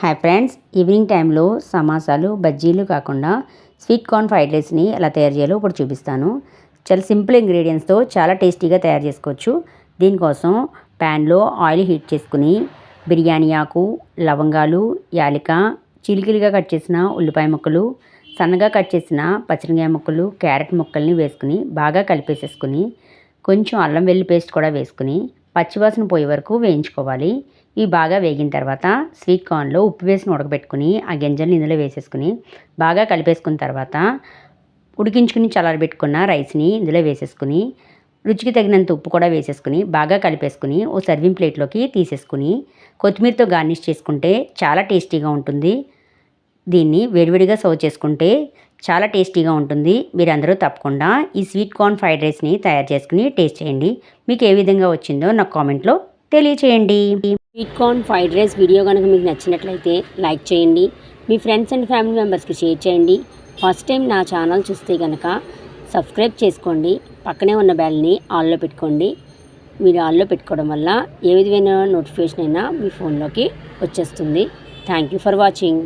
Hi friends, evening టైంలో సమోసాలు బజ్జీలు కాకుండా స్వీట్ కార్న్ ఫ్రైడ్ రైస్ని ఎలా తయారు చేయాలో ఇప్పుడు చూపిస్తాను. చాలా సింపుల్ ఇంగ్రీడియంట్స్తో చాలా టేస్టీగా తయారు చేసుకోవచ్చు. దీనికోసం ప్యాన్లో ఆయిల్ హీట్ చేసుకుని బిర్యానీ ఆకు, లవంగాలు, యాలక, చిలికిలుగా కట్ చేసిన ఉల్లిపాయ ముక్కలు, సన్నగా కట్ చేసిన పచ్చిమిరపకాయ ముక్కలు, క్యారెట్ ముక్కల్ని వేసుకుని బాగా కలిపేసేసుకుని కొంచెం అల్లం వెల్లుల్లి పేస్ట్ కూడా వేసుకుని పచ్చివాసన పోయే వరకు వేయించుకోవాలి. ఇవి బాగా వేగిన తర్వాత స్వీట్ కార్న్లో ఉప్పు వేసి ఉడకబెట్టుకుని ఆ గింజల్ని ఇందులో వేసేసుకుని బాగా కలిపేసుకున్న తర్వాత ఉడికించుకుని చల్లారబెట్టుకున్న రైస్ని ఇందులో వేసేసుకుని రుచికి తగినంత ఉప్పు కూడా వేసేసుకుని బాగా కలిపేసుకుని ఓ సర్వింగ్ ప్లేట్లోకి తీసేసుకుని కొత్తిమీరతో గార్నిష్ చేసుకుంటే చాలా టేస్టీగా ఉంటుంది. దీన్ని వేడివేడిగా సర్వ్ చేసుకుంటే చాలా టేస్టీగా ఉంటుంది. మీరందరూ తప్పకుండా ఈ స్వీట్ కార్న్ ఫ్రైడ్ రైస్ని తయారు చేసుకుని టేస్ట్ చేయండి. మీకు ఏ విధంగా వచ్చిందో నాకు కామెంట్లో తెలియచేయండి. Sweet corn fried rice video కనుక మీకు నచ్చినట్లయితే లైక్ చేయండి. మీ ఫ్రెండ్స్ అండ్ ఫ్యామిలీ మెంబర్స్కి షేర్ చేయండి. ఫస్ట్ టైం నా ఛానల్ చూస్తే కనుక సబ్స్క్రైబ్ చేసుకోండి. పక్కనే ఉన్న బెల్ని ఆన్లో పెట్టుకోండి. మీరు ఆన్లో పెట్టుకోవడం వల్ల ఏ విధమైన నోటిఫికేషన్ అయినా మీ ఫోన్లోకి వచ్చేస్తుంది. Thank you for watching.